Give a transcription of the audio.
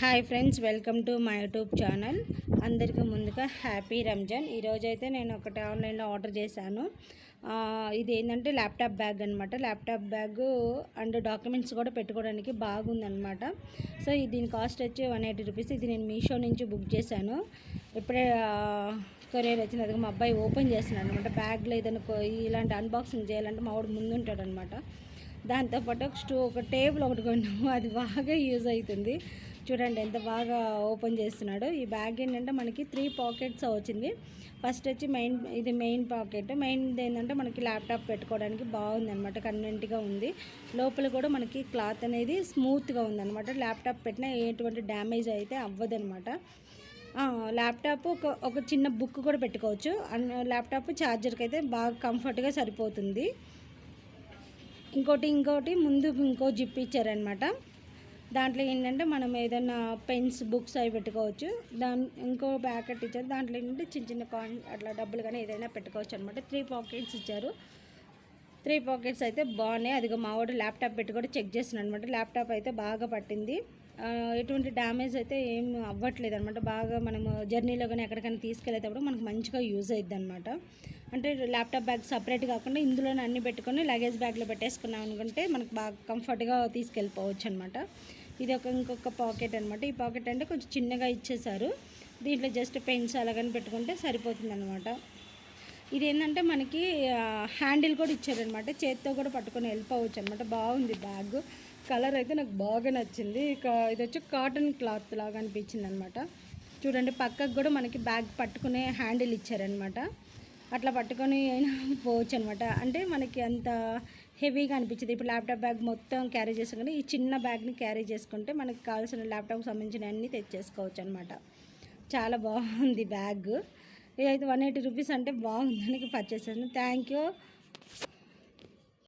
Hi friends, welcome to my YouTube channel. అందరికీ ముందుగా happy Ramzan. ఈరోజైతే నేను ఒకటి ఆన్లైన్లో ఆర్డర్ చేశాను. ఇది ఏంటంటే ల్యాప్టాప్ బ్యాగ్ అనమాట. ల్యాప్టాప్ బ్యాగ్ అండ్ డాక్యుమెంట్స్ కూడా పెట్టుకోవడానికి బాగుందనమాట. సో దీని కాస్ట్ వచ్చి 180 రూపీస్. ఇది నేను మీషో నుంచి బుక్ చేశాను. ఇప్పుడే కొరియర్ వచ్చింది. అది మా అబ్బాయి ఓపెన్ చేస్తున్నాడు అనమాట. బ్యాగ్లో ఏదైనా ఇలాంటి అన్బాక్సింగ్ చేయాలంటే మా వాడు ముందుంటాడనమాట. దాంతోపాటు ఒక టేబుల్ ఒకటి కొన్నాము. అది బాగా యూజ్ అవుతుంది. చూడండి ఎంత బాగా ఓపెన్ చేస్తున్నాడు. ఈ బ్యాగ్ ఏంటంటే మనకి 3 పాకెట్స్ వచ్చింది. ఫస్ట్ వచ్చి మెయిన్ పాకెట్. ఏంటంటే మనకి ల్యాప్టాప్ పెట్టుకోవడానికి బాగుందన్నమాట. కన్వీనెంట్గా ఉంది. లోపల కూడా మనకి క్లాత్ అనేది స్మూత్గా ఉందన్నమాట. ల్యాప్టాప్ పెట్టినా ఎటువంటి డ్యామేజ్ అయితే అవ్వదన్నమాట. ల్యాప్టాప్ ఒక చిన్న బుక్ కూడా పెట్టుకోవచ్చు. ల్యాప్టాప్ ఛార్జర్కి అయితే బాగా కంఫర్ట్గా సరిపోతుంది. ఇంకోటి ముందు ఇంకో జిప్ ఇచ్చారనమాట. దాంట్లో ఏంటంటే మనం ఏదైనా పెన్స్, బుక్స్ అవి పెట్టుకోవచ్చు. ఇంకో ప్యాకెట్ ఇచ్చారు. దాంట్లో ఏంటంటే చిన్న కాయిన్ అట్లా డబ్బులు కానీ ఏదైనా పెట్టుకోవచ్చు అనమాట. 3 పాకెట్స్ ఇచ్చారు. 3 పాకెట్స్ అయితే బాగున్నాయి. అదిగో మా వాడు ల్యాప్టాప్ పెట్టి కూడా చెక్ చేస్తున్నాడు అనమాట. ల్యాప్టాప్ అయితే బాగా పట్టింది. ఎటువంటి డ్యామేజ్ అయితే ఏం అవ్వట్లేదు అనమాట. బాగా మనము జర్నీలో కానీ ఎక్కడికైనా తీసుకెళ్ళేటప్పుడు మనకు మంచిగా యూజ్ అవుతుంది అనమాట. అంటే ల్యాప్టాప్ బ్యాగ్ సపరేట్ కాకుండా ఇందులోనే అన్నీ పెట్టుకొని లగేజ్ బ్యాగ్లో పెట్టేసుకున్నాం అనుకుంటే మనకు బాగా కంఫర్ట్గా తీసుకెళ్ళిపోవచ్చు అనమాట. ఇది ఇంకొక పాకెట్ అనమాట. ఈ పాకెట్ అంటే కొంచెం చిన్నగా ఇచ్చేసారు. దీంట్లో జస్ట్ పెన్స్ అలాగని పెట్టుకుంటే సరిపోతుంది అనమాట. ఇది ఏంటంటే మనకి హ్యాండిల్ కూడా ఇచ్చారనమాట. చేతితో కూడా పట్టుకొని వెళ్ళిపోవచ్చు అనమాట. బాగుంది బ్యాగ్. కలర్ అయితే నాకు బాగా నచ్చింది. ఇది వచ్చి కాటన్ క్లాత్ లాగా అనిపించింది అనమాట. చూడండి, పక్కకు కూడా మనకి బ్యాగ్ పట్టుకునే హ్యాండిల్ ఇచ్చారనమాట. అట్లా పట్టుకొని అయినా పోవచ్చు అనమాట. అంటే మనకి అంత హెవీగా అనిపించింది. ఇప్పుడు ల్యాప్టాప్ బ్యాగ్ మొత్తం క్యారీ చేసాం కానీ ఈ చిన్న బ్యాగ్ని క్యారీ చేసుకుంటే మనకి కావాల్సిన ల్యాప్టాప్కి సంబంధించిన అన్నీ తెచ్చేసుకోవచ్చు అనమాట. చాలా బాగుంది బ్యాగ్. ఇదైతే 180 రూపీస్ అంటే బాగుందని పర్చేస్ చేశాను. Thank you.